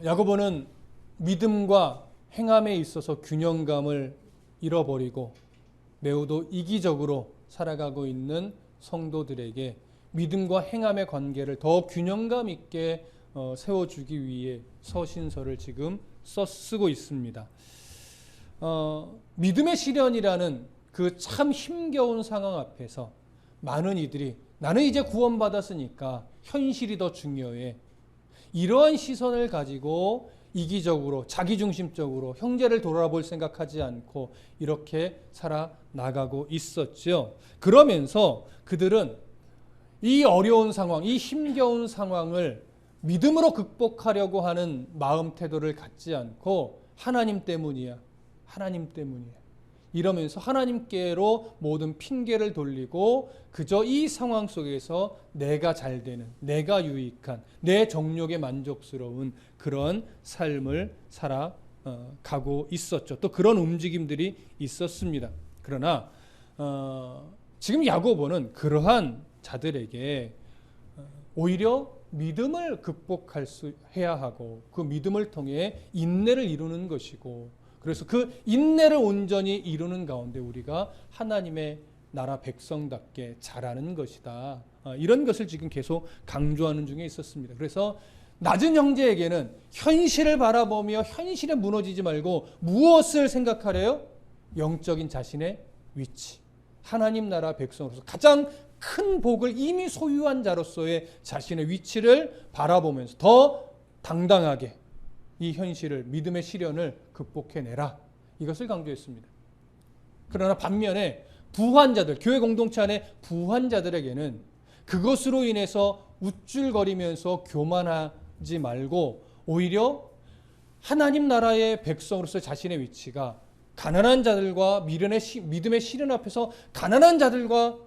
야고보는 믿음과 행함에 있어서 균형감을 잃어버리고 매우도 이기적으로 살아가고 있는 성도들에게 믿음과 행함의 관계를 더 균형감 있게 세워주기 위해 서신서를 지금 쓰고 있습니다. 믿음의 시련이라는 그 참 힘겨운 상황 앞에서 많은 이들이 나는 이제 구원받았으니까 현실이 더 중요해. 이러한 시선을 가지고 이기적으로 자기중심적으로 형제를 돌아볼 생각하지 않고 이렇게 살아나가고 있었죠. 그러면서 그들은 이 어려운 상황, 이 힘겨운 상황을 믿음으로 극복하려고 하는 마음 태도를 갖지 않고 하나님 때문이야. 하나님 때문이야. 이러면서 하나님께로 모든 핑계를 돌리고 그저 이 상황 속에서 내가 잘 되는, 내가 유익한, 내 정욕에 만족스러운 그런 삶을 살아가고 있었죠. 또 그런 움직임들이 있었습니다. 그러나 지금 야고보는 그러한 자들에게 오히려 믿음을 해야 하고 그 믿음을 통해 인내를 이루는 것이고 그래서 그 인내를 온전히 이루는 가운데 우리가 하나님의 나라 백성답게 자라는 것이다. 이런 것을 지금 계속 강조하는 중에 있었습니다. 그래서 낮은 형제에게는 현실을 바라보며 현실에 무너지지 말고 무엇을 생각하래요? 영적인 자신의 위치. 하나님 나라 백성으로서 가장 큰 복을 이미 소유한 자로서의 자신의 위치를 바라보면서 더 당당하게 이 현실을 믿음의 시련을 극복해내라. 이것을 강조했습니다. 그러나 반면에 부환자들, 교회 공동체 안에 부환자들에게는 그것으로 인해서 우쭐거리면서 교만하지 말고 오히려 하나님 나라의 백성으로서 자신의 위치가 가난한 자들과 믿음의 시련 앞에서 가난한 자들과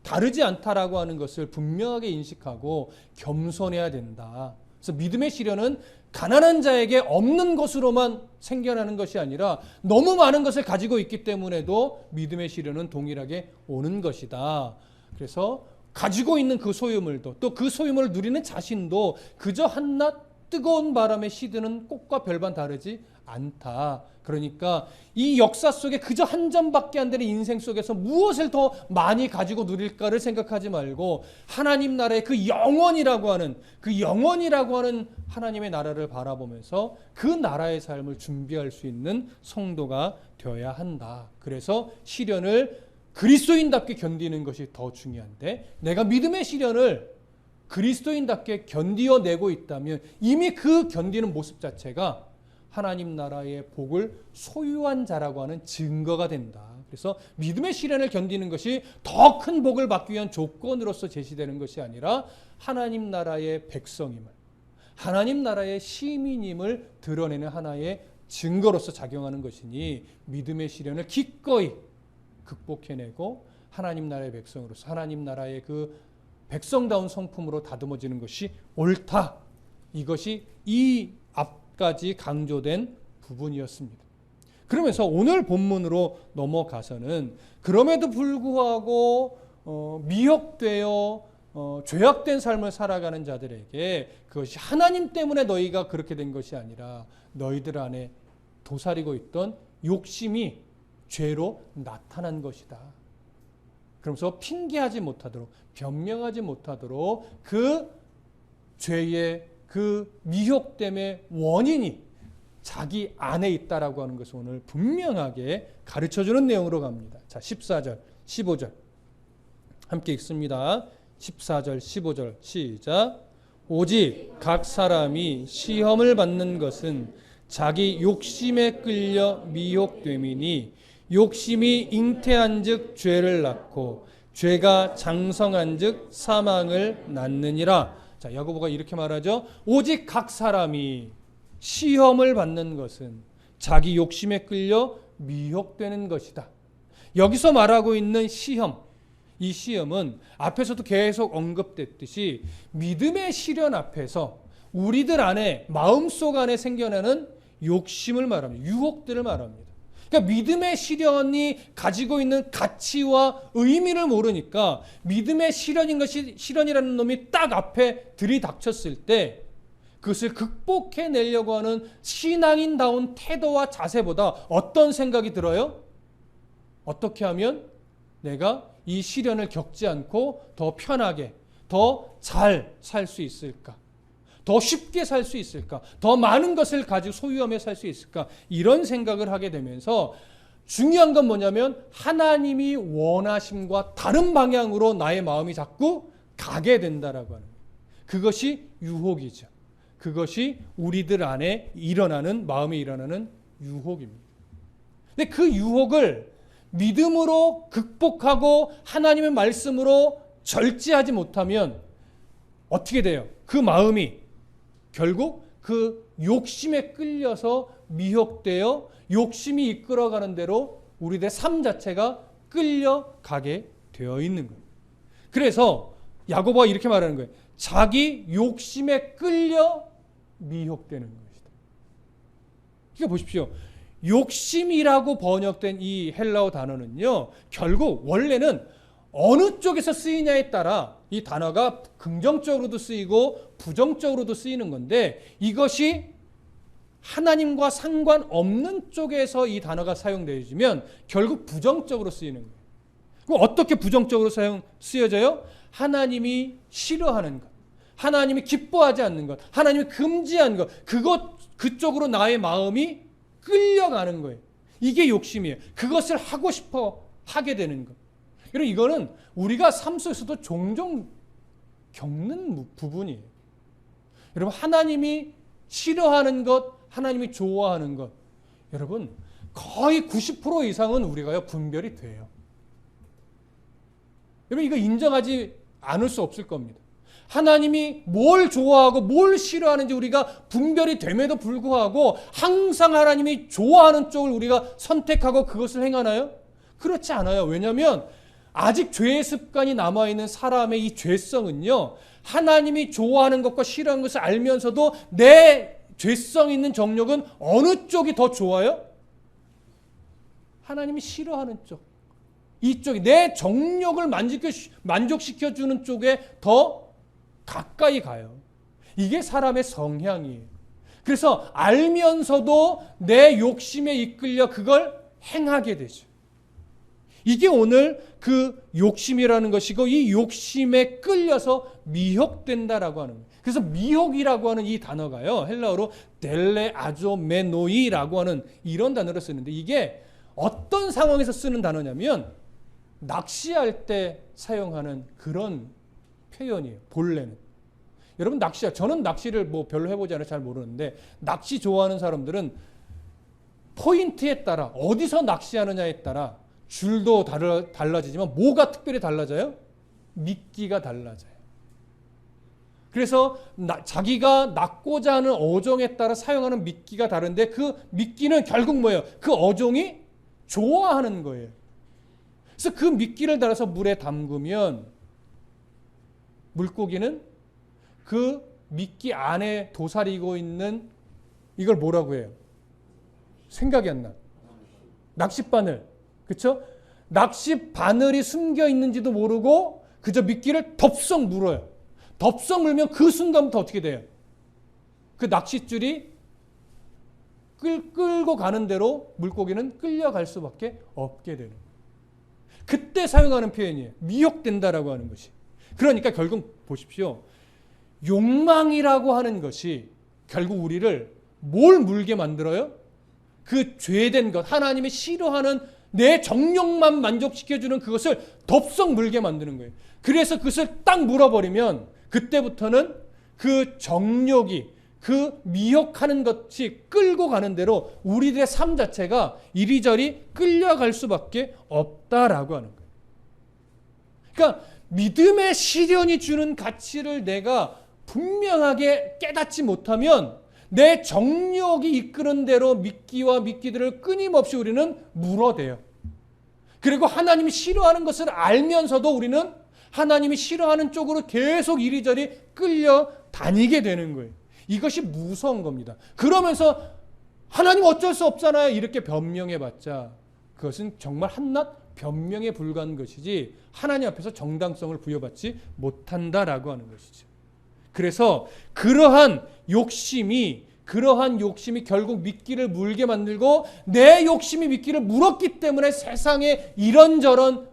다르지 않다라고 하는 것을 분명하게 인식하고 겸손해야 된다. 그래서 믿음의 시련은 가난한 자에게 없는 것으로만 생겨나는 것이 아니라 너무 많은 것을 가지고 있기 때문에도 믿음의 시련은 동일하게 오는 것이다. 그래서 가지고 있는 그 소유물도 또 그 소유물을 누리는 자신도 그저 한낱 뜨거운 바람에 시드는 꽃과 별반 다르지 않다. 그러니까 이 역사 속에 그저 한 점밖에 안 되는 인생 속에서 무엇을 더 많이 가지고 누릴까를 생각하지 말고 하나님 나라의 그 영원이라고 하는 하나님의 나라를 바라보면서 그 나라의 삶을 준비할 수 있는 성도가 되어야 한다. 그래서 시련을 그리스도인답게 견디는 것이 더 중요한데 내가 믿음의 시련을 그리스도인답게 견디어내고 있다면 이미 그 견디는 모습 자체가 하나님 나라의 복을 소유한 자라고 하는 증거가 된다. 그래서 믿음의 시련을 견디는 것이 더 큰 복을 받기 위한 조건으로서 제시되는 것이 아니라 하나님 나라의 백성임을, 하나님 나라의 시민임을 드러내는 하나의 증거로서 작용하는 것이니 믿음의 시련을 기꺼이 극복해내고 하나님 나라의 백성으로서 하나님 나라의 그 백성다운 성품으로 다듬어지는 것이 옳다. 이것이 이 앞까지 강조된 부분이었습니다. 그러면서 오늘 본문으로 넘어가서는 그럼에도 불구하고 미혹되어 죄악된 삶을 살아가는 자들에게 그것이 하나님 때문에 너희가 그렇게 된 것이 아니라 너희들 안에 도사리고 있던 욕심이 죄로 나타난 것이다. 그러면서 핑계하지 못하도록 변명하지 못하도록 그 죄의 그 미혹됨의 원인이 자기 안에 있다라고 하는 것을 오늘 분명하게 가르쳐주는 내용으로 갑니다. 자, 14절, 15절 함께 읽습니다. 14절, 15절 시작. 오직 각 사람이 시험을 받는 것은 자기 욕심에 끌려 미혹됨이니 욕심이 잉태한즉 죄를 낳고 죄가 장성한즉 사망을 낳느니라. 자, 야고보가 이렇게 말하죠. 오직 각 사람이 시험을 받는 것은 자기 욕심에 끌려 미혹되는 것이다. 여기서 말하고 있는 시험, 이 시험은 앞에서도 계속 언급됐듯이 믿음의 시련 앞에서 우리들 안에 마음속 안에 생겨나는 욕심을 말합니다. 유혹들을 말합니다. 그러니까 믿음의 시련이 가지고 있는 가치와 의미를 모르니까 믿음의 시련이라는 놈이 딱 앞에 들이닥쳤을 때 그것을 극복해내려고 하는 신앙인다운 태도와 자세보다 어떤 생각이 들어요? 어떻게 하면 내가 이 시련을 겪지 않고 더 편하게, 더 잘 살 수 있을까? 더 쉽게 살 수 있을까? 더 많은 것을 가지고 소유하며 살 수 있을까? 이런 생각을 하게 되면서 중요한 건 뭐냐면 하나님이 원하심과 다른 방향으로 나의 마음이 자꾸 가게 된다라고 하는 거예요. 그것이 유혹이죠. 그것이 우리들 안에 일어나는, 마음에 일어나는 유혹입니다. 근데 그 유혹을 믿음으로 극복하고 하나님의 말씀으로 절제하지 못하면 어떻게 돼요? 그 마음이 결국 그 욕심에 끌려서 미혹되어 욕심이 이끌어가는 대로 우리들의 삶 자체가 끌려가게 되어 있는 거예요. 그래서 야고보가 이렇게 말하는 거예요. 자기 욕심에 끌려 미혹되는 것이다. 그러니까 보십시오. 욕심이라고 번역된 이 헬라어 단어는요, 결국 원래는 어느 쪽에서 쓰이냐에 따라 이 단어가 긍정적으로도 쓰이고 부정적으로도 쓰이는 건데, 이것이 하나님과 상관없는 쪽에서 이 단어가 사용되어지면 결국 부정적으로 쓰이는 거예요. 그럼 어떻게 부정적으로 쓰여져요? 하나님이 싫어하는 것, 하나님이 기뻐하지 않는 것, 하나님이 금지한 것, 그쪽으로 나의 마음이 끌려가는 거예요. 이게 욕심이에요. 그것을 하고 싶어 하게 되는 것. 여러분, 이거는 우리가 삶 속에서도 종종 겪는 부분이에요. 여러분, 하나님이 싫어하는 것, 하나님이 좋아하는 것, 여러분 거의 90% 이상은 우리가요 분별이 돼요. 여러분, 이거 인정하지 않을 수 없을 겁니다. 하나님이 뭘 좋아하고 뭘 싫어하는지 우리가 분별이 됨에도 불구하고 항상 하나님이 좋아하는 쪽을 우리가 선택하고 그것을 행하나요? 그렇지 않아요. 왜냐하면 아직 죄의 습관이 남아있는 사람의 이 죄성은요, 하나님이 좋아하는 것과 싫어하는 것을 알면서도 내 죄성 있는 정욕은 어느 쪽이 더 좋아요? 하나님이 싫어하는 쪽, 이쪽이 내 정욕을 만족시켜주는 쪽에 더 가까이 가요. 이게 사람의 성향이에요. 그래서 알면서도 내 욕심에 이끌려 그걸 행하게 되죠. 이게 오늘 그 욕심이라는 것이고, 이 욕심에 끌려서 미혹된다라고 하는 거예요. 그래서 미혹이라고 하는 이 단어가요, 헬라어로 델레아조메노이라고 하는 이런 단어를 쓰는데, 이게 어떤 상황에서 쓰는 단어냐면 낚시할 때 사용하는 그런 표현이에요. 본래는. 여러분, 저는 낚시를 별로 해보지 않아서 잘 모르는데, 낚시 좋아하는 사람들은 포인트에 따라, 어디서 낚시하느냐에 따라 줄도 달라지지만 뭐가 특별히 달라져요? 미끼가 달라져요. 그래서 자기가 낚고자 하는 어종에 따라 사용하는 미끼가 다른데, 그 미끼는 결국 뭐예요? 그 어종이 좋아하는 거예요. 그래서 그 미끼를 달아서 물에 담그면 물고기는 그 미끼 안에 도사리고 있는 이걸 뭐라고 해요? 생각이 안 나. 낚싯바늘. 그렇죠? 낚싯바늘이 숨겨 있는지도 모르고 그저 미끼를 덥석 물어요. 덥석 물면 그 순간부터 어떻게 돼요? 그 낚싯줄이 끌고 가는 대로 물고기는 끌려갈 수밖에 없게 되는 거예요. 그때 사용하는 표현이에요. 미혹된다라고 하는 것이. 그러니까 결국 보십시오. 욕망이라고 하는 것이 결국 우리를 뭘 물게 만들어요? 그 죄된 것, 하나님이 싫어하는 내 정욕만 만족시켜주는 그것을 덥석 물게 만드는 거예요. 그래서 그것을 딱 물어버리면 그때부터는 그 정욕이, 그 미혹하는 것이 끌고 가는 대로 우리들의 삶 자체가 이리저리 끌려갈 수밖에 없다라고 하는 거예요. 그러니까 믿음의 시련이 주는 가치를 내가 분명하게 깨닫지 못하면 내 정욕이 이끄는 대로 미끼들을 끊임없이 우리는 물어대요. 그리고 하나님이 싫어하는 것을 알면서도 우리는 하나님이 싫어하는 쪽으로 계속 이리저리 끌려다니게 되는 거예요. 이것이 무서운 겁니다. 그러면서 하나님 어쩔 수 없잖아요, 이렇게 변명해봤자 그것은 정말 한낱 변명에 불과한 것이지 하나님 앞에서 정당성을 부여받지 못한다라고 하는 것이죠. 그래서 그러한 그러한 욕심이 결국 미끼를 물게 만들고 내 욕심이 미끼를 물었기 때문에 세상에 이런저런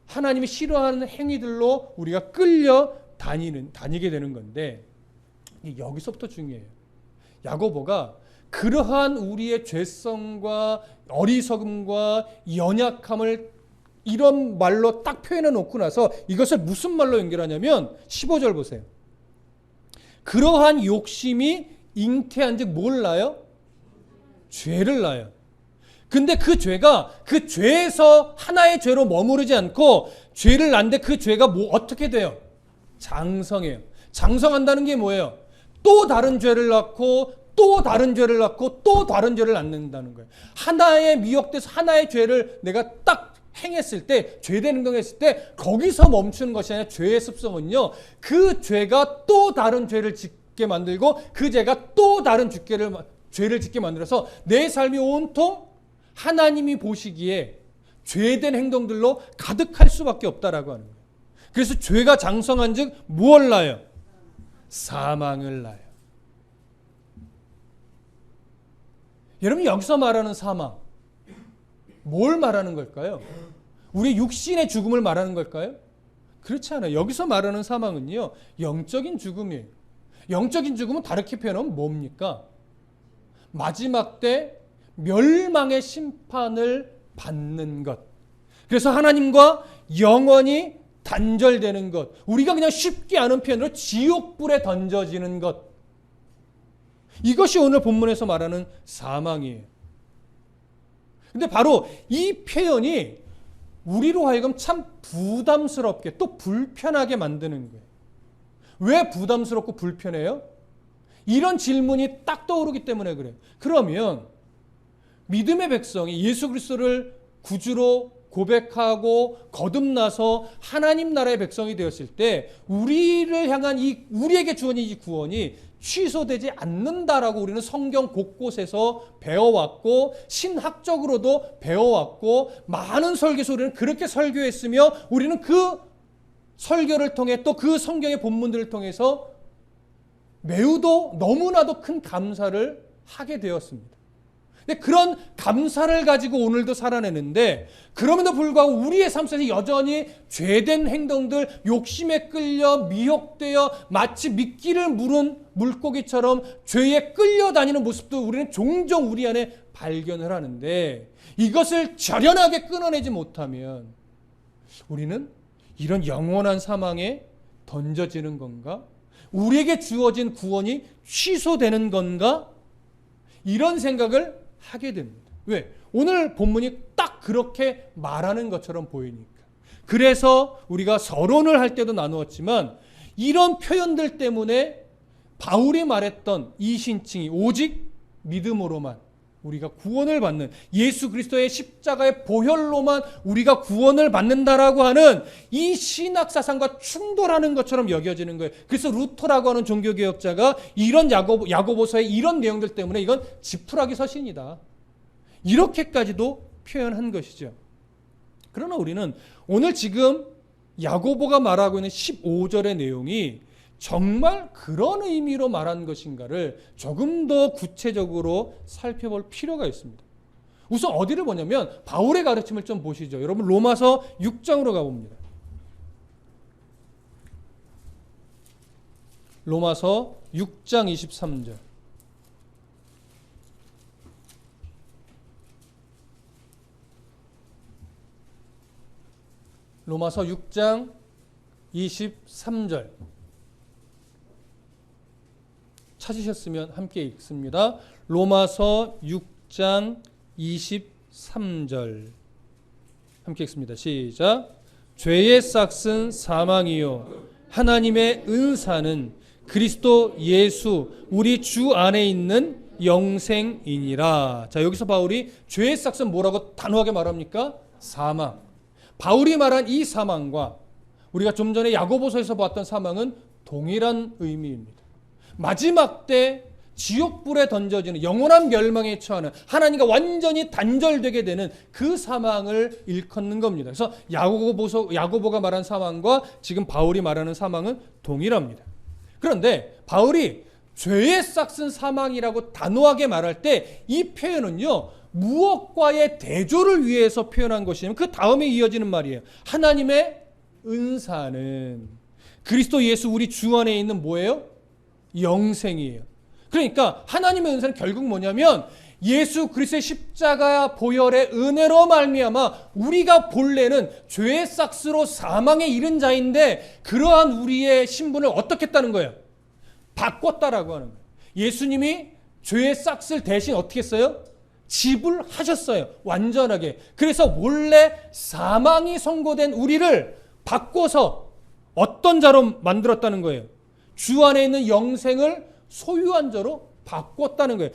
하나님이 싫어하는 행위들로 우리가 끌려 다니게 되는 건데, 여기서부터 중요해요. 야고보가 그러한 우리의 죄성과 어리석음과 연약함을 이런 말로 딱 표현해 놓고 나서 이것을 무슨 말로 연결하냐면 15절 보세요. 그러한 욕심이 잉태한 즉 뭘 낳아요? 죄를 낳아요. 근데 그 죄가 그 죄에서 하나의 죄로 머무르지 않고 죄를 낳는데 그 죄가 어떻게 돼요? 장성해요. 장성한다는 게 뭐예요? 또 다른 죄를 낳고 또 다른 죄를 낳고 또 다른 죄를 낳는다는 거예요. 하나의 미혹돼서 하나의 죄를 내가 딱 행했을 때, 죄된 행동했을 때 거기서 멈추는 것이 아니라 죄의 습성은요, 그 죄가 또 다른 죄를 짓게 만들고 그 죄가 또 다른 죄를 짓게 만들어서 내 삶이 온통 하나님이 보시기에 죄된 행동들로 가득할 수밖에 없다라고 하는 거예요. 그래서 죄가 장성한 즉 무엇을 낳아요? 사망을 낳아요. 여러분, 여기서 말하는 사망, 뭘 말하는 걸까요? 우리 육신의 죽음을 말하는 걸까요? 그렇지 않아요. 여기서 말하는 사망은요, 영적인 죽음이에요. 영적인 죽음은 다르게 표현하면 뭡니까? 마지막 때 멸망의 심판을 받는 것. 그래서 하나님과 영원히 단절되는 것. 우리가 그냥 쉽게 아는 표현으로 지옥불에 던져지는 것. 이것이 오늘 본문에서 말하는 사망이에요. 근데 바로 이 표현이 우리로 하여금 참 부담스럽게 또 불편하게 만드는 거예요. 왜 부담스럽고 불편해요? 이런 질문이 딱 떠오르기 때문에 그래요. 그러면 믿음의 백성이 예수 그리스도를 구주로 고백하고 거듭나서 하나님 나라의 백성이 되었을 때 우리를 향한 우리에게 주어진 이 구원이 취소되지 않는다라고 우리는 성경 곳곳에서 배워왔고 신학적으로도 배워왔고 많은 설교에서 우리는 그렇게 설교했으며 우리는 그 설교를 통해 또 그 성경의 본문들을 통해서 매우도 너무나도 큰 감사를 하게 되었습니다. 근데 그런 감사를 가지고 오늘도 살아내는데 그럼에도 불구하고 우리의 삶 속에서 여전히 죄된 행동들, 욕심에 끌려 미혹되어 마치 미끼를 물은 물고기처럼 죄에 끌려다니는 모습도 우리는 종종 우리 안에 발견을 하는데 이것을 절연하게 끊어내지 못하면 우리는 이런 영원한 사망에 던져지는 건가? 우리에게 주어진 구원이 취소되는 건가? 이런 생각을 하게 됩니다. 왜? 오늘 본문이 딱 그렇게 말하는 것처럼 보이니까. 그래서 우리가 서론을 할 때도 나누었지만 이런 표현들 때문에 바울이 말했던 이 신칭이 오직 믿음으로만 우리가 구원을 받는 예수 그리스도의 십자가의 보혈로만 우리가 구원을 받는다라고 하는 이 신학 사상과 충돌하는 것처럼 여겨지는 거예요. 그래서 루터라고 하는 종교개혁자가 이런 야고보서의 이런 내용들 때문에 이건 지푸라기 서신이다. 이렇게까지도 표현한 것이죠. 그러나 우리는 오늘 지금 야고보가 말하고 있는 15절의 내용이 정말 그런 의미로 말한 것인가를 조금 더 구체적으로 살펴볼 필요가 있습니다. 우선 어디를 보냐면 바울의 가르침을 좀 보시죠. 여러분 로마서 6장으로 가봅니다. 로마서 6장 23절. 로마서 6장 23절. 찾으셨으면 함께 읽습니다. 로마서 6장 23절. 함께 읽습니다. 시작. 죄의 싹은 사망이요 하나님의 은사는 그리스도 예수 우리 주 안에 있는 영생이니라. 자, 여기서 바울이 죄의 싹은 뭐라고 단호하게 말합니까? 사망. 바울이 말한 이 사망과 우리가 좀 전에 야고보서에서 봤던 사망은 동일한 의미입니다. 마지막 때 지옥불에 던져지는 영원한 멸망에 처하는 하나님과 완전히 단절되게 되는 그 사망을 일컫는 겁니다. 그래서 야고보가 말한 사망과 지금 바울이 말하는 사망은 동일합니다. 그런데 바울이 죄의 싹은 사망이라고 단호하게 말할 때 이 표현은요, 무엇과의 대조를 위해서 표현한 것이냐면 그 다음에 이어지는 말이에요. 하나님의 은사는 그리스도 예수 우리 주 안에 있는 뭐예요? 영생이에요. 그러니까 하나님의 은사는 결국 뭐냐면 예수 그리스도의 십자가 보혈의 은혜로 말미암아 우리가 본래는 죄의 싹스로 사망에 이른 자인데 그러한 우리의 신분을 어떻게 했다는 거예요? 바꿨다라고 하는 거예요. 예수님이 죄의 싹스를 대신 어떻게 했어요? 지불하셨어요. 완전하게. 그래서 원래 사망이 선고된 우리를 바꿔서 어떤 자로 만들었다는 거예요? 주 안에 있는 영생을 소유한 자로 바꿨다는 거예요.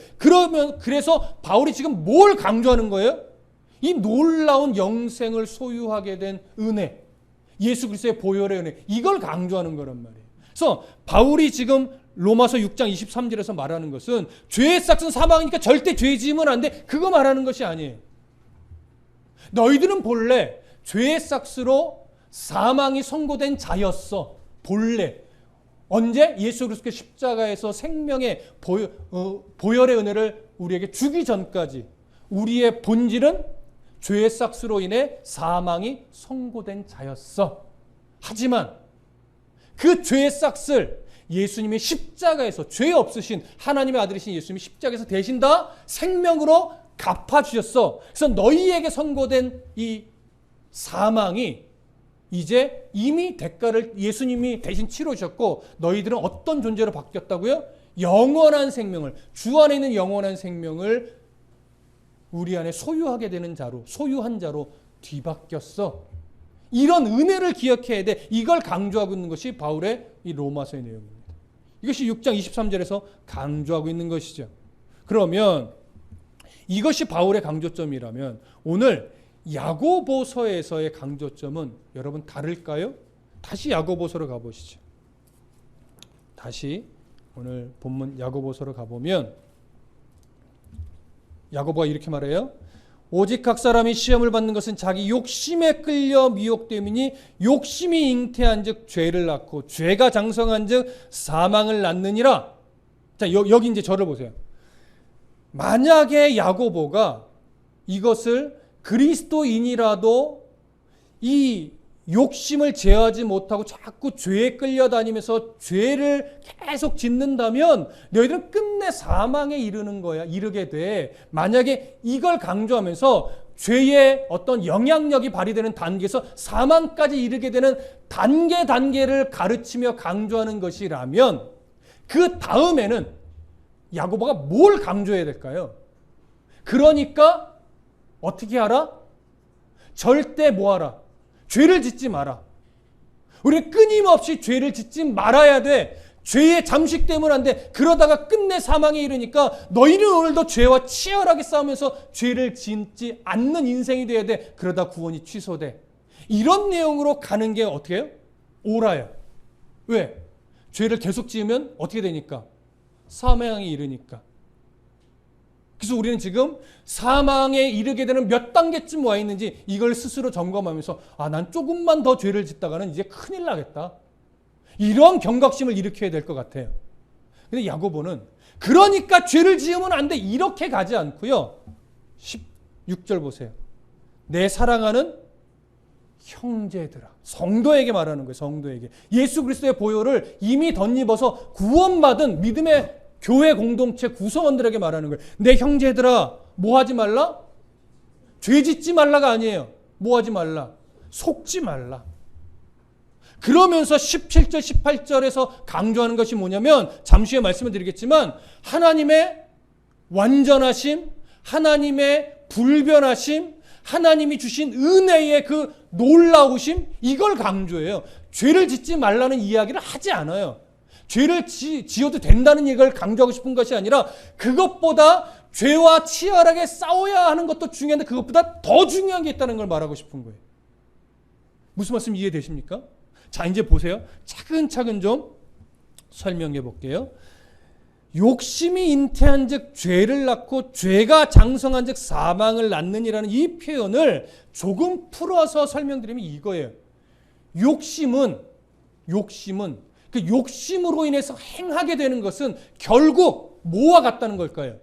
그래서 바울이 지금 뭘 강조하는 거예요? 이 놀라운 영생을 소유하게 된 은혜, 예수 그리스도의 보혈의 은혜, 이걸 강조하는 거란 말이에요. 그래서 바울이 지금 로마서 6장 23절에서 말하는 것은 죄의 싹은 사망이니까 절대 죄 지으면 안 돼, 그거 말하는 것이 아니에요. 너희들은 본래 죄의 싹으로 사망이 선고된 자였어. 본래. 언제? 예수 그리스도의 십자가에서 생명의 보혈의 은혜를 우리에게 주기 전까지 우리의 본질은 죄의 싹으로 인해 사망이 선고된 자였어. 하지만 그 죄의 싹을 예수님이 십자가에서 죄 없으신 하나님의 아들이신 예수님이 십자가에서 대신 다 생명으로 갚아주셨어. 그래서 너희에게 선고된 이 사망이 이제 이미 대가를 예수님이 대신 치르셨고 너희들은 어떤 존재로 바뀌었다고요? 영원한 생명을, 주 안에 있는 영원한 생명을 우리 안에 소유하게 되는 자로, 소유한 자로 뒤바뀌었어. 이런 은혜를 기억해야 돼. 이걸 강조하고 있는 것이 바울의 이 로마서의 내용입니다. 이것이 6장 23절에서 강조하고 있는 것이죠. 그러면 이것이 바울의 강조점이라면 오늘 야고보서에서의 강조점은 여러분 다를까요? 다시 야고보서로 가보시죠. 다시 오늘 본문 야고보서로 가보면 야고보가 이렇게 말해요. 오직 각 사람이 시험을 받는 것은 자기 욕심에 끌려 미혹됨이니 욕심이 잉태한 즉 죄를 낳고 죄가 장성한 즉 사망을 낳느니라. 자, 여기 이제 저를 보세요. 만약에 야고보가 이것을 그리스도인이라도 이 욕심을 제어하지 못하고 자꾸 죄에 끌려다니면서 죄를 계속 짓는다면 너희들은 끝내 사망에 이르는 거야. 이르게 돼. 만약에 이걸 강조하면서 죄의 어떤 영향력이 발휘되는 단계에서 사망까지 이르게 되는 단계를 가르치며 강조하는 것이라면 그 다음에는 야고보가 뭘 강조해야 될까요? 그러니까 어떻게 하라? 절대 뭐 하라? 죄를 짓지 마라. 우리는 끊임없이 죄를 짓지 말아야 돼. 죄에 잠식되면 안 돼. 그러다가 끝내 사망에 이르니까 너희는 오늘도 죄와 치열하게 싸우면서 죄를 짓지 않는 인생이 돼야 돼. 그러다 구원이 취소돼. 이런 내용으로 가는 게 어떻게 해요? 옳아요. 왜? 죄를 계속 지으면 어떻게 되니까? 사망에 이르니까. 그래서 우리는 지금 사망에 이르게 되는 몇 단계쯤 와 있는지 이걸 스스로 점검하면서 난 조금만 더 죄를 짓다가는 이제 큰일 나겠다. 이런 경각심을 일으켜야 될 것 같아요. 근데 야고보는 그러니까 죄를 지으면 안 돼. 이렇게 가지 않고요. 16절 보세요. 내 사랑하는 형제들아. 성도에게 말하는 거예요. 성도에게. 예수 그리스도의 보혈을 이미 덧입어서 구원받은 믿음의 교회 공동체 구성원들에게 말하는 거예요. 내 형제들아, 뭐 하지 말라? 죄 짓지 말라가 아니에요. 뭐 하지 말라? 속지 말라. 그러면서 17절, 18절에서 강조하는 것이 뭐냐면 잠시 후에 말씀을 드리겠지만 하나님의 완전하심, 하나님의 불변하심, 하나님이 주신 은혜의 그 놀라우심, 이걸 강조해요. 죄를 짓지 말라는 이야기를 하지 않아요. 죄를 지어도 된다는 얘기를 강조하고 싶은 것이 아니라 그것보다 죄와 치열하게 싸워야 하는 것도 중요한데 그것보다 더 중요한 게 있다는 걸 말하고 싶은 거예요. 무슨 말씀 이해되십니까? 자, 이제 보세요. 차근차근 좀 설명해 볼게요. 욕심이 잉태한 즉 죄를 낳고 죄가 장성한 즉 사망을 낳느니라는 이 표현을 조금 풀어서 설명드리면 이거예요. 욕심은 그 욕심으로 인해서 행하게 되는 것은 결국 뭐와 같다는 걸까요?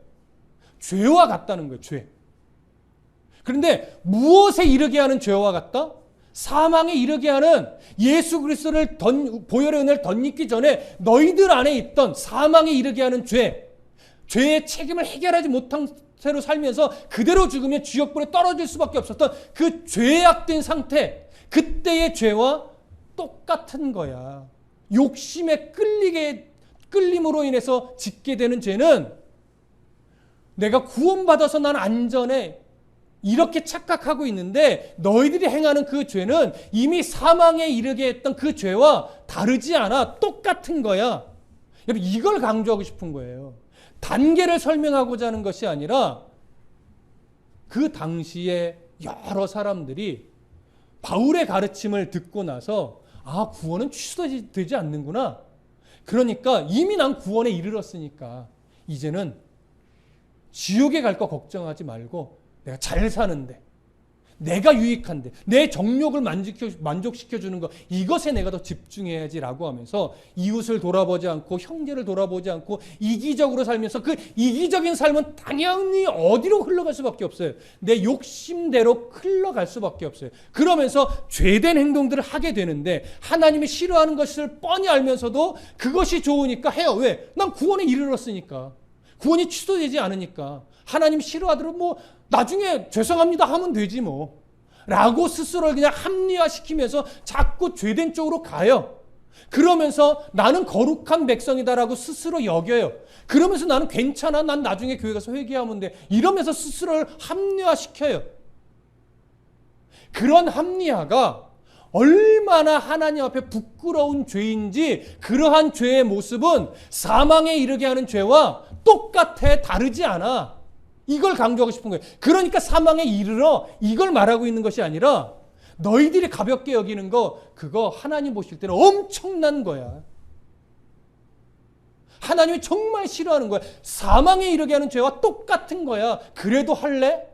죄와 같다는 거예요. 죄. 그런데 무엇에 이르게 하는 죄와 같다? 사망에 이르게 하는 예수 그리스도를 보혈의 은혜를 덧입기 전에 너희들 안에 있던 사망에 이르게 하는 죄, 죄의 책임을 해결하지 못한 채로 살면서 그대로 죽으면 지옥불에 떨어질 수밖에 없었던 그 죄악된 상태, 그때의 죄와 똑같은 거야. 욕심에 끌림으로 인해서 짓게 되는 죄는 내가 구원받아서 난 안전해 이렇게 착각하고 있는데 너희들이 행하는 그 죄는 이미 사망에 이르게 했던 그 죄와 다르지 않아. 똑같은 거야. 여러분 이걸 강조하고 싶은 거예요. 단계를 설명하고자 하는 것이 아니라 그 당시에 여러 사람들이 바울의 가르침을 듣고 나서 아, 구원은 취소되지 않는구나. 그러니까 이미 난 구원에 이르렀으니까 이제는 지옥에 갈 거 걱정하지 말고 내가 잘 사는데, 내가 유익한데, 내 정욕을 만족시켜주는 것, 이것에 내가 더 집중해야지라고 하면서 이웃을 돌아보지 않고 형제를 돌아보지 않고 이기적으로 살면서 그 이기적인 삶은 당연히 어디로 흘러갈 수밖에 없어요. 내 욕심대로 흘러갈 수밖에 없어요. 그러면서 죄된 행동들을 하게 되는데 하나님이 싫어하는 것을 뻔히 알면서도 그것이 좋으니까 해요. 왜? 난 구원에 이르렀으니까. 구원이 취소되지 않으니까. 하나님 싫어하더라도 뭐 나중에 죄송합니다 하면 되지 뭐 라고 스스로를 그냥 합리화시키면서 자꾸 죄된 쪽으로 가요. 그러면서 나는 거룩한 백성이다라고 스스로 여겨요. 그러면서 나는 괜찮아, 난 나중에 교회 가서 회개하면 돼, 이러면서 스스로를 합리화시켜요. 그런 합리화가 얼마나 하나님 앞에 부끄러운 죄인지, 그러한 죄의 모습은 사망에 이르게 하는 죄와 똑같아, 다르지 않아. 이걸 강조하고 싶은 거예요. 그러니까 사망에 이르러 이걸 말하고 있는 것이 아니라 너희들이 가볍게 여기는 거, 그거 하나님 보실 때는 엄청난 거야. 하나님이 정말 싫어하는 거야. 사망에 이르게 하는 죄와 똑같은 거야. 그래도 할래?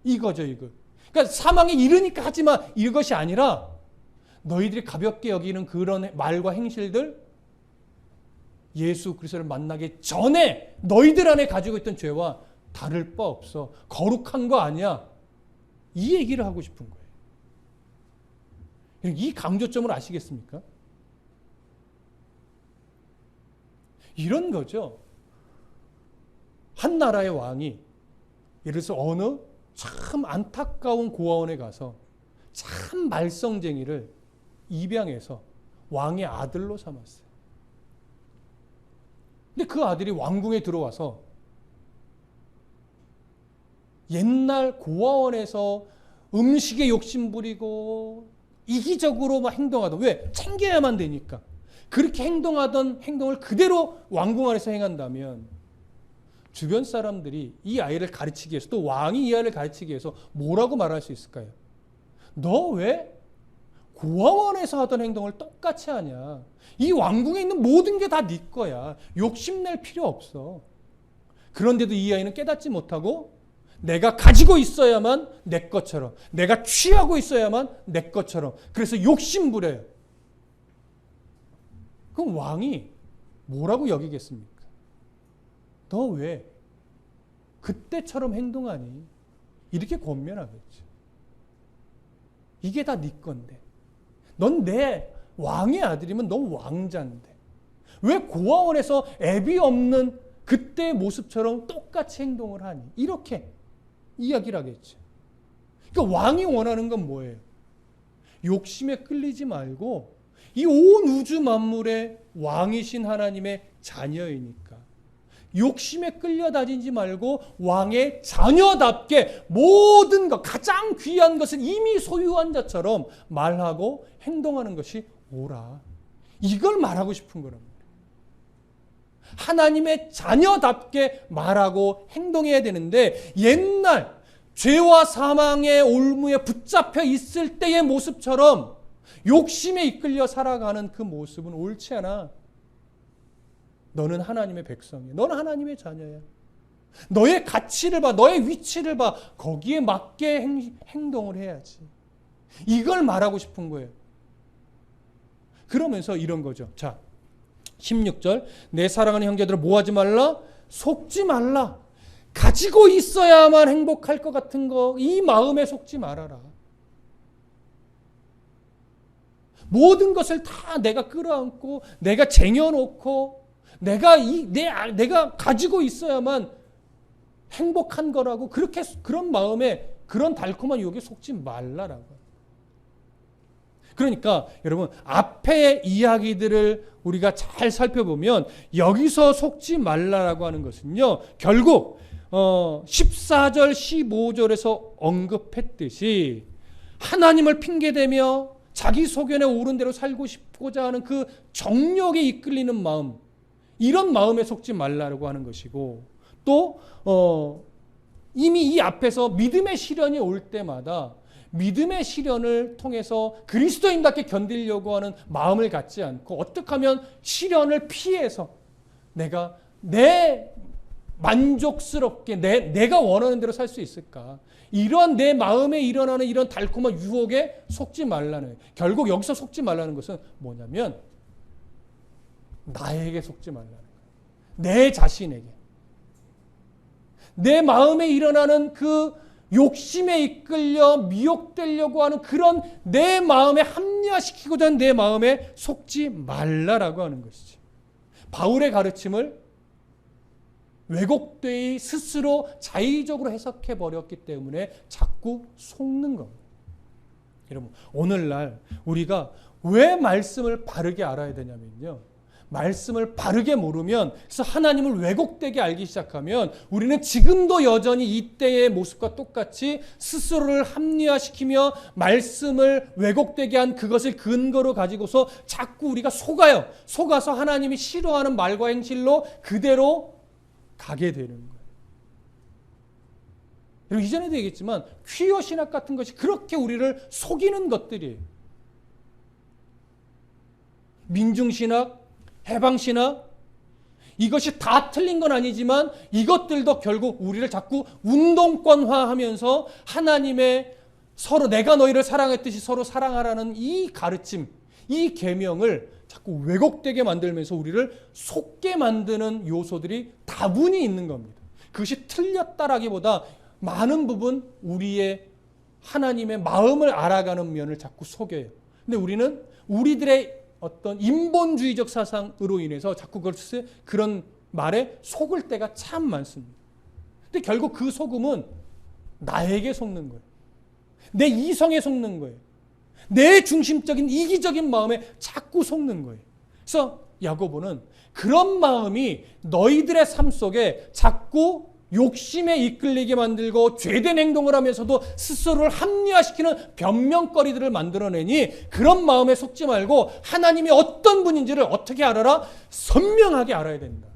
이거죠, 이거. 그러니까 사망에 이르니까 하지 마, 이것이 아니라 너희들이 가볍게 여기는 그런 말과 행실들, 예수 그리스도를 만나기 전에 너희들 안에 가지고 있던 죄와 다를 바 없어. 거룩한 거 아니야. 이 얘기를 하고 싶은 거예요. 이 강조점을 아시겠습니까? 이런 거죠. 한 나라의 왕이 예를 들어서 어느 참 안타까운 고아원에 가서 참 말썽쟁이를 입양해서 왕의 아들로 삼았어요. 근데 그 아들이 왕궁에 들어와서 옛날 고아원에서 음식에 욕심 부리고 이기적으로 막 행동하던, 왜? 챙겨야만 되니까. 그렇게 행동하던 행동을 그대로 왕궁 안에서 행한다면 주변 사람들이 이 아이를 가르치기 위해서, 또 왕이 이 아이를 가르치기 위해서 뭐라고 말할 수 있을까요? 너 왜 고아원에서 하던 행동을 똑같이 하냐? 이 왕궁에 있는 모든 게 다 네 거야. 욕심낼 필요 없어. 그런데도 이 아이는 깨닫지 못하고 내가 가지고 있어야만 내 것처럼, 내가 취하고 있어야만 내 것처럼, 그래서 욕심 부려요. 그럼 왕이 뭐라고 여기겠습니까? 너 왜 그때처럼 행동하니? 이렇게 권면하겠죠. 이게 다 네 건데, 넌 내 왕의 아들이면 넌 왕자인데 왜 고아원에서 애비 없는 그때의 모습처럼 똑같이 행동을 하니? 이렇게 이야기를 하겠죠. 그러니까 왕이 원하는 건 뭐예요? 욕심에 끌리지 말고 이 온 우주 만물의 왕이신 하나님의 자녀이니까 욕심에 끌려다니지 말고 왕의 자녀답게 모든 것, 가장 귀한 것을 이미 소유한 자처럼 말하고 행동하는 것이 옳아. 이걸 말하고 싶은 거란 말이에요. 하나님의 자녀답게 말하고 행동해야 되는데, 옛날 죄와 사망의 올무에 붙잡혀 있을 때의 모습처럼 욕심에 이끌려 살아가는 그 모습은 옳지 않아. 너는 하나님의 백성이야. 너는 하나님의 자녀야. 너의 가치를 봐. 너의 위치를 봐. 거기에 맞게 행동을 해야지. 이걸 말하고 싶은 거예요. 그러면서 이런 거죠. 자, 16절 내 사랑하는 형제들을 뭐하지 말라? 속지 말라. 가지고 있어야만 행복할 것 같은 거 이 마음에 속지 말아라. 모든 것을 다 내가 끌어안고 내가 쟁여놓고 내가 가지고 있어야만 행복한 거라고 그런 마음에 그런 달콤한 유혹에 속지 말라라고. 그러니까 여러분 앞의 이야기들을 우리가 잘 살펴보면 여기서 속지 말라라고 하는 것은요. 결국 14절 15절에서 언급했듯이 하나님을 핑계대며 자기 소견에 오른 대로 살고 싶고자 하는 그 정욕에 이끌리는 마음, 이런 마음에 속지 말라고 하는 것이고, 또 이미 이 앞에서 믿음의 시련이 올 때마다 믿음의 시련을 통해서 그리스도인답게 견디려고 하는 마음을 갖지 않고 어떻게 하면 시련을 피해서 내가 만족스럽게 내가 원하는 대로 살 수 있을까? 이런 내 마음에 일어나는 이런 달콤한 유혹에 속지 말라는 거예요. 결국 여기서 속지 말라는 것은 뭐냐면 나에게 속지 말라는 거예요. 내 자신에게. 내 마음에 일어나는 그 욕심에 이끌려 미혹되려고 하는 그런 내 마음에 합리화시키고자 하는 내 마음에 속지 말라라고 하는 것이지. 바울의 가르침을 왜곡되이 스스로 자의적으로 해석해 버렸기 때문에 자꾸 속는 겁니다. 여러분, 오늘날 우리가 왜 말씀을 바르게 알아야 되냐면요. 말씀을 바르게 모르면, 그래서 하나님을 왜곡되게 알기 시작하면 우리는 지금도 여전히 이때의 모습과 똑같이 스스로를 합리화시키며 말씀을 왜곡되게 한 그것을 근거로 가지고서 자꾸 우리가 속아서 하나님이 싫어하는 말과 행실로 그대로 가게 되는 거예요. 여러분, 이전에도 얘기했지만 퀴어 신학 같은 것이 그렇게 우리를 속이는 것들이에요. 민중신학, 해방신학, 이것이 다 틀린 건 아니지만 이것들도 결국 우리를 자꾸 운동권화하면서 하나님의 서로 내가 너희를 사랑했듯이 서로 사랑하라는 이 가르침, 이 계명을 자꾸 왜곡되게 만들면서 우리를 속게 만드는 요소들이 다분히 있는 겁니다. 그것이 틀렸다라기보다 많은 부분 우리의 하나님의 마음을 알아가는 면을 자꾸 속여요. 근데 우리는 우리들의 어떤 인본주의적 사상으로 인해서 자꾸 그런 말에 속을 때가 참 많습니다. 근데 결국 그 속음은 나에게 속는 거예요. 내 이성에 속는 거예요. 내 중심적인 이기적인 마음에 자꾸 속는 거예요. 그래서 야고보는 그런 마음이 너희들의 삶 속에 자꾸 욕심에 이끌리게 만들고 죄된 행동을 하면서도 스스로를 합리화시키는 변명거리들을 만들어내니 그런 마음에 속지 말고 하나님이 어떤 분인지를 어떻게 알아라? 선명하게 알아야 된다.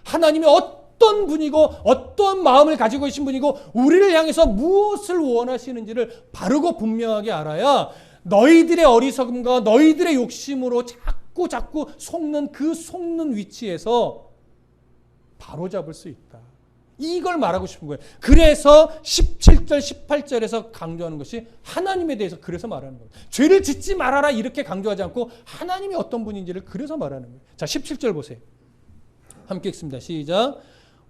하나님이 어떤 분이고 어떤 마음을 가지고 계신 분이고 우리를 향해서 무엇을 원하시는지를 바르고 분명하게 알아야 너희들의 어리석음과 너희들의 욕심으로 자꾸 속는 그 속는 위치에서 바로잡을 수 있다. 이걸 말하고 싶은 거예요. 그래서 17절, 18절에서 강조하는 것이 하나님에 대해서 그래서 말하는 거예요. 죄를 짓지 말아라 이렇게 강조하지 않고 하나님이 어떤 분인지를 그래서 말하는 거예요. 자, 17절 보세요. 함께 읽습니다. 시작.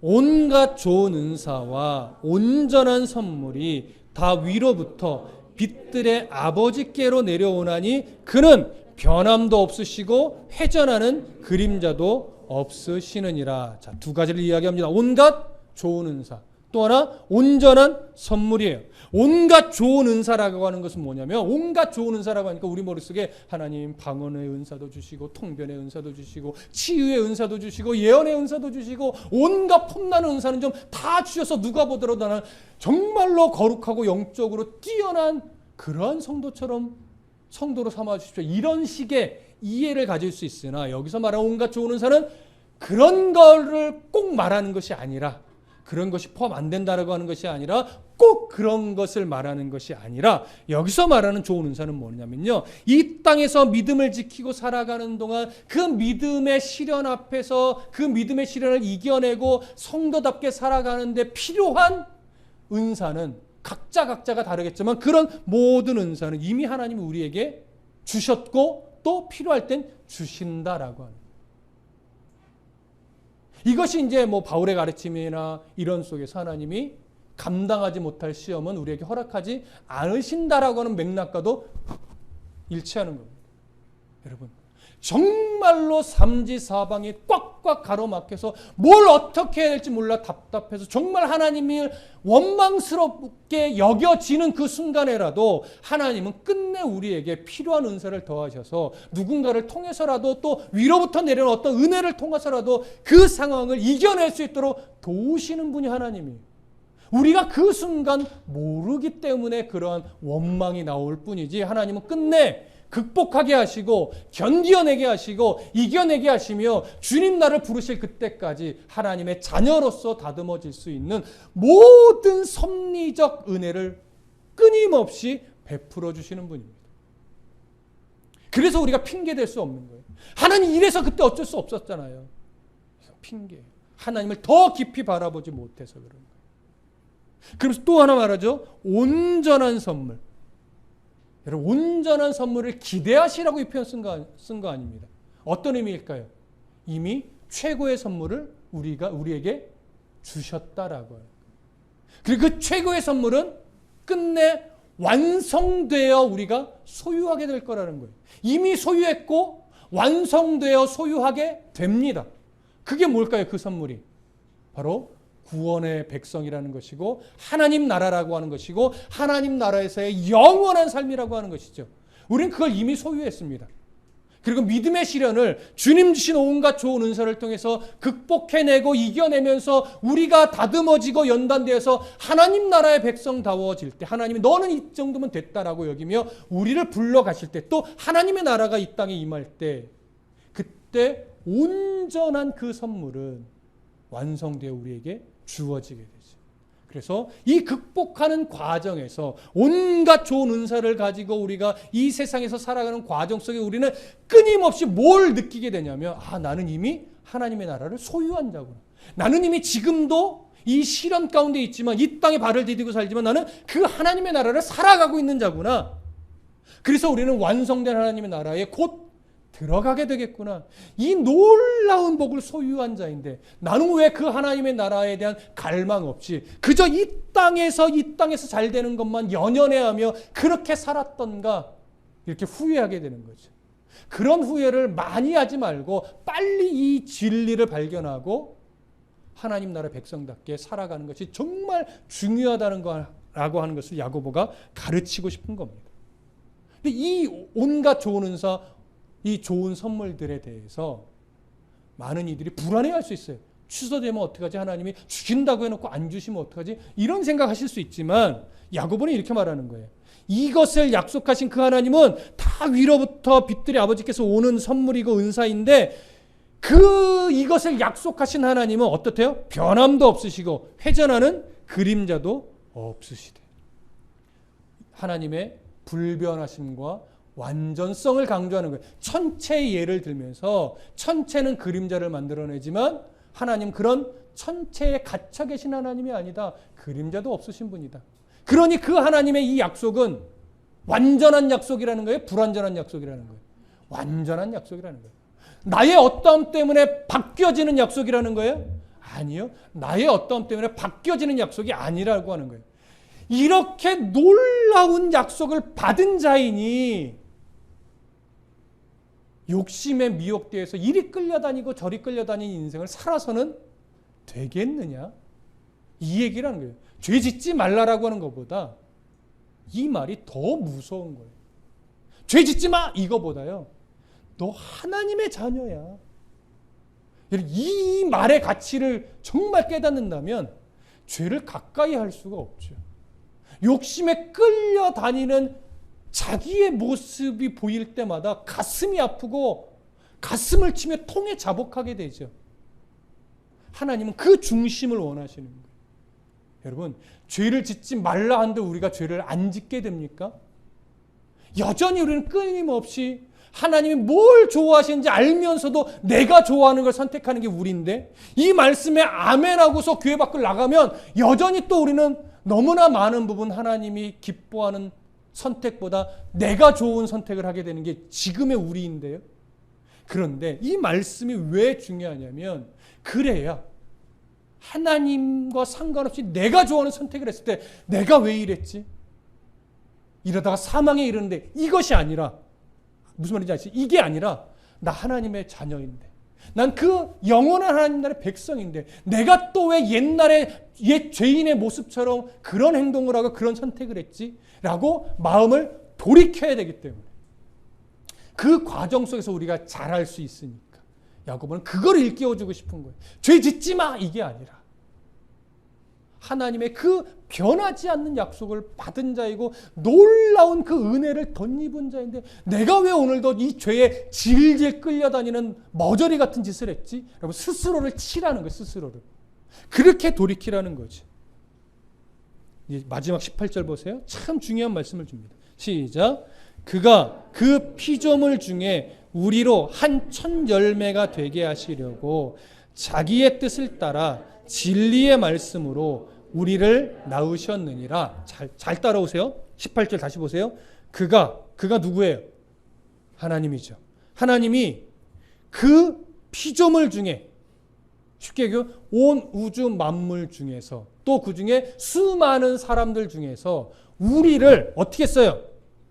온갖 좋은 은사와 온전한 선물이 다 위로부터 빛들의 아버지께로 내려오나니 그는 변함도 없으시고 회전하는 그림자도 없으시느니라. 자, 두 가지를 이야기합니다. 온갖 좋은 은사, 또 하나 온전한 선물이에요. 온갖 좋은 은사라고 하는 것은 뭐냐면 온갖 좋은 은사라고 하니까 우리 머릿속에 하나님 방언의 은사도 주시고 통변의 은사도 주시고 치유의 은사도 주시고 예언의 은사도 주시고 온갖 폼나는 은사는 좀 다 주셔서 누가 보더라도 나는 정말로 거룩하고 영적으로 뛰어난 그러한 성도로 삼아 주십시오. 이런 식의 이해를 가질 수 있으나 여기서 말하는 온갖 좋은 은사는 그런 거를 꼭 말하는 것이 아니라 그런 것이 포함 안 된다라고 하는 것이 아니라 꼭 그런 것을 말하는 것이 아니라 여기서 말하는 좋은 은사는 뭐냐면요. 이 땅에서 믿음을 지키고 살아가는 동안 그 믿음의 시련 앞에서 그 믿음의 시련을 이겨내고 성도답게 살아가는데 필요한 은사는 각자가 다르겠지만 그런 모든 은사는 이미 하나님이 우리에게 주셨고 또 필요할 땐 주신다라고 하는 거예요. 이것이 이제 뭐 바울의 가르침이나 이런 속에서 하나님이 감당하지 못할 시험은 우리에게 허락하지 않으신다라고 하는 맥락과도 일치하는 겁니다. 여러분, 정말로 삼지사방이 꽉꽉 가로막혀서 뭘 어떻게 해야 될지 몰라 답답해서 정말 하나님이 원망스럽게 여겨지는 그 순간에라도 하나님은 끝내 우리에게 필요한 은사를 더하셔서 누군가를 통해서라도 또 위로부터 내려오는 어떤 은혜를 통해서라도 그 상황을 이겨낼 수 있도록 도우시는 분이 하나님이에요. 우리가 그 순간 모르기 때문에 그러한 원망이 나올 뿐이지 하나님은 끝내 극복하게 하시고 견디어내게 하시고 이겨내게 하시며 주님 나를 부르실 그때까지 하나님의 자녀로서 다듬어질 수 있는 모든 섭리적 은혜를 끊임없이 베풀어 주시는 분입니다. 그래서 우리가 핑계댈 수 없는 거예요. 하나님 이래서 그때 어쩔 수 없었잖아요. 핑계. 하나님을 더 깊이 바라보지 못해서 그런 거예요. 그러면서 또 하나 말하죠. 온전한 선물. 여러분, 온전한 선물을 기대하시라고 이 표현 쓴 거 아닙니다. 어떤 의미일까요? 이미 최고의 선물을 우리에게 주셨다라고 해요. 그리고 그 최고의 선물은 끝내 완성되어 우리가 소유하게 될 거라는 거예요. 이미 소유했고 완성되어 소유하게 됩니다. 그게 뭘까요? 그 선물이 바로 구원의 백성이라는 것이고 하나님 나라라고 하는 것이고 하나님 나라에서의 영원한 삶이라고 하는 것이죠. 우리는 그걸 이미 소유했습니다. 그리고 믿음의 시련을 주님 주신 온갖 좋은 은사를 통해서 극복해내고 이겨내면서 우리가 다듬어지고 연단되어서 하나님 나라의 백성다워질 때 하나님이 너는 이 정도면 됐다라고 여기며 우리를 불러가실 때 또 하나님의 나라가 이 땅에 임할 때 그때 온전한 그 선물은 완성되어 우리에게 주어지게 되죠. 그래서 이 극복하는 과정에서 온갖 좋은 은사를 가지고 우리가 이 세상에서 살아가는 과정 속에 우리는 끊임없이 뭘 느끼게 되냐면 나는 이미 하나님의 나라를 소유한 자구나. 나는 이미 지금도 이 시련 가운데 있지만 이 땅에 발을 디디고 살지만 나는 그 하나님의 나라를 살아가고 있는 자구나. 그래서 우리는 완성된 하나님의 나라에 곧 들어가게 되겠구나. 이 놀라운 복을 소유한 자인데 나는 왜 그 하나님의 나라에 대한 갈망 없이 그저 이 땅에서 잘 되는 것만 연연해하며 그렇게 살았던가 이렇게 후회하게 되는 거죠. 그런 후회를 많이 하지 말고 빨리 이 진리를 발견하고 하나님 나라 백성답게 살아가는 것이 정말 중요하다는 거라고 하는 것을 야고보가 가르치고 싶은 겁니다. 근데 이 온갖 좋은 은사 이 좋은 선물들에 대해서 많은 이들이 불안해할 수 있어요. 취소되면 어떡하지? 하나님이 주신다고 해놓고 안 주시면 어떡하지? 이런 생각하실 수 있지만 야고보는 이렇게 말하는 거예요. 이것을 약속하신 그 하나님은 다 위로부터 빛들의 아버지께서 오는 선물이고 은사인데 이것을 약속하신 하나님은 어떻대요? 변함도 없으시고 회전하는 그림자도 없으시대. 하나님의 불변하심과 완전성을 강조하는 거예요. 천체의 예를 들면서 천체는 그림자를 만들어내지만 하나님 그런 천체에 갇혀 계신 하나님이 아니다. 그림자도 없으신 분이다. 그러니 그 하나님의 이 약속은 완전한 약속이라는 거예요? 불완전한 약속이라는 거예요? 완전한 약속이라는 거예요. 나의 어떠함 때문에 바뀌어지는 약속이라는 거예요? 아니요. 나의 어떠함 때문에 바뀌어지는 약속이 아니라고 하는 거예요. 이렇게 놀라운 약속을 받은 자이니 욕심에 미혹되어서 이리 끌려다니고 저리 끌려다니는 인생을 살아서는 되겠느냐? 이 얘기라는 거예요. 죄 짓지 말라라고 하는 것보다 이 말이 더 무서운 거예요. 죄 짓지 마! 이거보다요. 너 하나님의 자녀야. 이 말의 가치를 정말 깨닫는다면 죄를 가까이 할 수가 없죠. 욕심에 끌려다니는 자기의 모습이 보일 때마다 가슴이 아프고 가슴을 치며 통에 자복하게 되죠. 하나님은 그 중심을 원하시는 거예요. 여러분, 죄를 짓지 말라 하는데 우리가 죄를 안 짓게 됩니까? 여전히 우리는 끊임없이 하나님이 뭘 좋아하시는지 알면서도 내가 좋아하는 걸 선택하는 게 우리인데 이 말씀에 아멘하고서 교회 밖을 나가면 여전히 또 우리는 너무나 많은 부분 하나님이 기뻐하는 선택보다 내가 좋은 선택을 하게 되는 게 지금의 우리인데요. 그런데 이 말씀이 왜 중요하냐면 그래야 하나님과 상관없이 내가 좋아하는 선택을 했을 때 내가 왜 이랬지? 이러다가 사망에 이르는데 이것이 아니라 무슨 말인지 아시죠? 이게 아니라 나 하나님의 자녀인데 난 그 영원한 하나님 나라의 백성인데 내가 또 왜 옛날에 옛 죄인의 모습처럼 그런 행동을 하고 그런 선택을 했지? 라고 마음을 돌이켜야 되기 때문에 그 과정 속에서 우리가 잘할 수 있으니까 야고보는 그걸 일깨워주고 싶은 거예요. 죄 짓지 마! 이게 아니라 하나님의 그 변하지 않는 약속을 받은 자이고 놀라운 그 은혜를 덧입은 자인데 내가 왜 오늘도 이 죄에 질질 끌려다니는 머저리 같은 짓을 했지? 여러분 스스로를 치라는 거예요. 스스로를. 그렇게 돌이키라는 거지. 이제 마지막 18절 보세요. 참 중요한 말씀을 줍니다. 시작. 그가 그 피조물 중에 우리로 한 천 열매가 되게 하시려고 자기의 뜻을 따라 진리의 말씀으로 우리를 낳으셨느니라. 잘 따라오세요. 18절 다시 보세요. 그가 누구예요? 하나님이죠. 하나님이 그 피조물 중에 쉽게 얘기하면 온 우주 만물 중에서 또 그 중에 수많은 사람들 중에서 우리를 어떻게 했어요?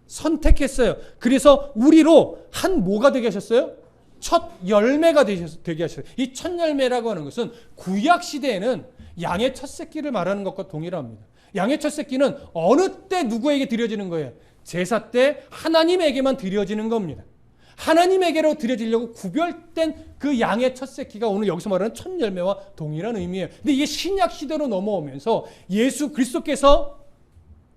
선택했어요. 그래서 우리로 한 뭐가 되게 하셨어요? 첫 열매가 되게 하셨어요. 이 첫 열매라고 하는 것은 구약 시대에는 양의 첫 새끼를 말하는 것과 동일합니다. 양의 첫 새끼는 어느 때 누구에게 드려지는 거예요? 제사 때 하나님에게만 드려지는 겁니다. 하나님에게로 드려지려고 구별된 그 양의 첫 새끼가 오늘 여기서 말하는 첫 열매와 동일한 의미예요. 근데 이게 신약 시대로 넘어오면서 예수 그리스도께서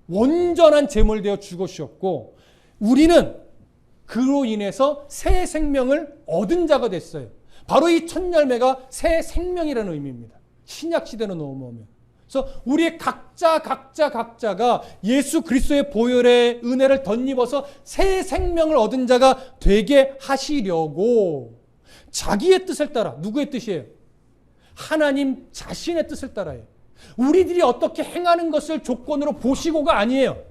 온전한 제물 되어 죽으셨고 우리는 그로 인해서 새 생명을 얻은 자가 됐어요. 바로 이 첫 열매가 새 생명이라는 의미입니다. 신약 시대로 넘어오면. 그래서 우리의 각자가 예수 그리스도의 보혈의 은혜를 덧입어서 새 생명을 얻은 자가 되게 하시려고 자기의 뜻을 따라, 누구의 뜻이에요? 하나님 자신의 뜻을 따라요. 우리들이 어떻게 행하는 것을 조건으로 보시고가 아니에요.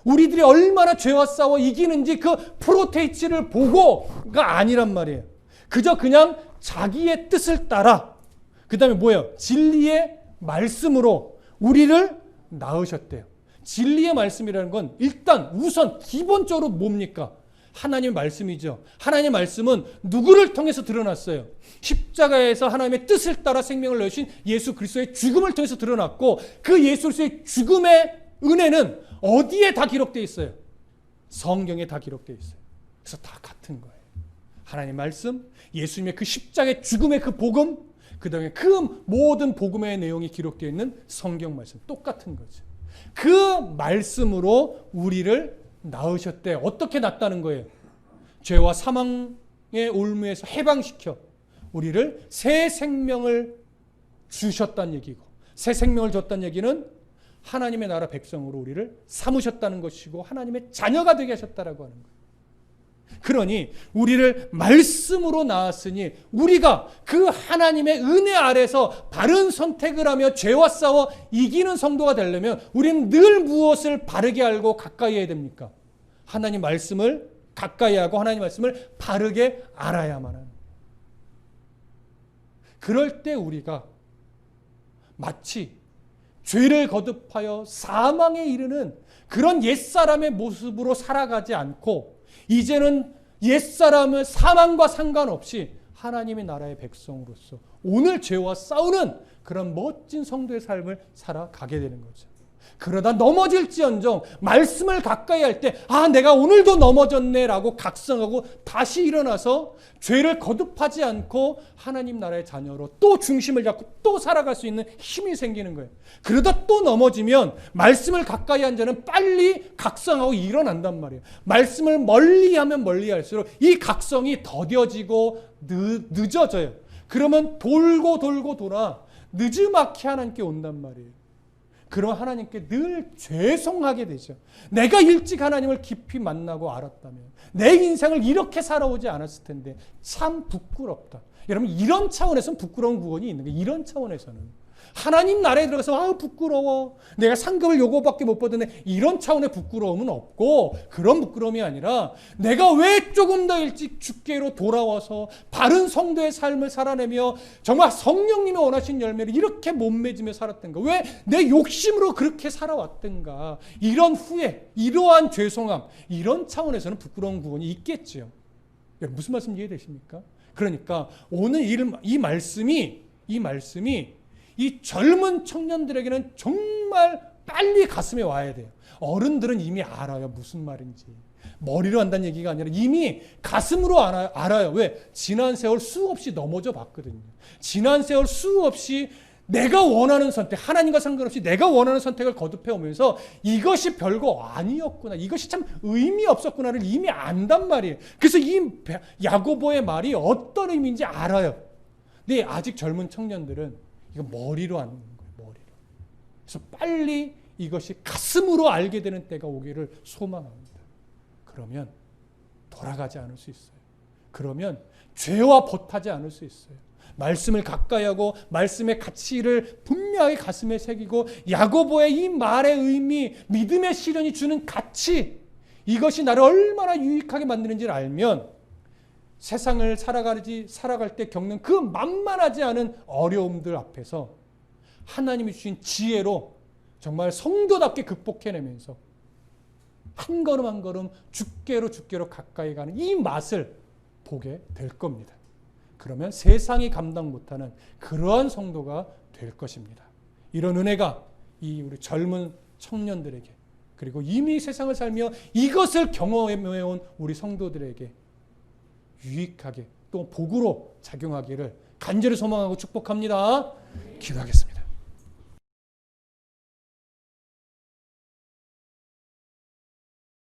우리들이 얼마나 죄와 싸워 이기는지 그 프로테이치를 보고가 아니란 말이에요. 그저 그냥 자기의 뜻을 따라 그 다음에 뭐예요? 진리의 말씀으로 우리를 낳으셨대요. 진리의 말씀이라는 건 일단 우선 기본적으로 뭡니까? 하나님의 말씀이죠. 하나님의 말씀은 누구를 통해서 드러났어요? 십자가에서 하나님의 뜻을 따라 생명을 내신 예수 그리스도의 죽음을 통해서 드러났고 그 예수 그리스도의 죽음의 은혜는 어디에 다 기록되어 있어요? 성경에 다 기록되어 있어요. 그래서 다 같은 거예요. 하나님의 말씀, 예수님의 그 십자가의 죽음의 그 복음, 그 다음에 그 모든 복음의 내용이 기록되어 있는 성경 말씀 똑같은 거죠. 그 말씀으로 우리를 낳으셨대. 어떻게 낳았다는 거예요? 죄와 사망의 올무에서 해방시켜 우리를 새 생명을 주셨다는 얘기고 새 생명을 줬다는 얘기는 하나님의 나라 백성으로 우리를 삼으셨다는 것이고 하나님의 자녀가 되게 하셨다라고 하는 거예요. 그러니 우리를 말씀으로 낳았으니 우리가 그 하나님의 은혜 아래서 바른 선택을 하며 죄와 싸워 이기는 성도가 되려면 우리는 늘 무엇을 바르게 알고 가까이 해야 됩니까? 하나님 말씀을 가까이 하고 하나님 말씀을 바르게 알아야만 하는. 그럴 때 우리가 마치 죄를 거듭하여 사망에 이르는 그런 옛사람의 모습으로 살아가지 않고 이제는 옛사람의 사망과 상관없이 하나님의 나라의 백성으로서 오늘 죄와 싸우는 그런 멋진 성도의 삶을 살아가게 되는 거죠. 그러다 넘어질지언정 말씀을 가까이 할 때 내가 오늘도 넘어졌네라고 각성하고 다시 일어나서 죄를 거듭하지 않고 하나님 나라의 자녀로 또 중심을 잡고 또 살아갈 수 있는 힘이 생기는 거예요. 그러다 또 넘어지면 말씀을 가까이 한 자는 빨리 각성하고 일어난단 말이에요. 말씀을 멀리하면 멀리할수록 이 각성이 더뎌지고 늦어져요. 그러면 돌고 돌아 늦지막히 하나님께 온단 말이에요. 그럼 하나님께 늘 죄송하게 되죠. 내가 일찍 하나님을 깊이 만나고 알았다면 내 인생을 이렇게 살아오지 않았을 텐데 참 부끄럽다. 여러분 이런 차원에서는 부끄러운 구원이 있는 거예요. 이런 차원에서는. 하나님 나라에 들어가서 부끄러워. 내가 상급을 요거밖에 못 받는데 이런 차원의 부끄러움은 없고 그런 부끄러움이 아니라 내가 왜 조금 더 일찍 주께로 돌아와서 바른 성도의 삶을 살아내며 정말 성령님이 원하신 열매를 이렇게 못 맺으며 살았던가. 왜 내 욕심으로 그렇게 살아왔던가. 이런 후회, 이러한 죄송함, 이런 차원에서는 부끄러운 구원이 있겠죠. 여러분 무슨 말씀 이해되십니까? 그러니까 오늘 이 말씀이 이 젊은 청년들에게는 정말 빨리 가슴에 와야 돼요. 어른들은 이미 알아요. 무슨 말인지. 머리로 한다는 얘기가 아니라 이미 가슴으로 알아요. 왜? 지난 세월 수없이 넘어져 봤거든요. 지난 세월 수없이 내가 원하는 선택, 하나님과 상관없이 내가 원하는 선택을 거듭해 오면서 이것이 별거 아니었구나. 이것이 참 의미 없었구나를 이미 안단 말이에요. 그래서 이 야고보의 말이 어떤 의미인지 알아요. 근데 아직 젊은 청년들은 이거 머리로 아는 거예요. 머리로. 그래서 빨리 이것이 가슴으로 알게 되는 때가 오기를 소망합니다. 그러면 돌아가지 않을 수 있어요. 그러면 죄와 벗하지 않을 수 있어요. 말씀을 가까이 하고 말씀의 가치를 분명히 가슴에 새기고 야고보의 이 말의 의미, 믿음의 시련이 주는 가치, 이것이 나를 얼마나 유익하게 만드는지를 알면 세상을 살아갈 때 겪는 그 만만하지 않은 어려움들 앞에서 하나님이 주신 지혜로 정말 성도답게 극복해내면서 한 걸음 한 걸음 주께로 가까이 가는 이 맛을 보게 될 겁니다. 그러면 세상이 감당 못하는 그러한 성도가 될 것입니다. 이런 은혜가 이 우리 젊은 청년들에게 그리고 이미 세상을 살며 이것을 경험해온 우리 성도들에게 유익하게 또 복으로 작용하기를 간절히 소망하고 축복합니다. 기도하겠습니다.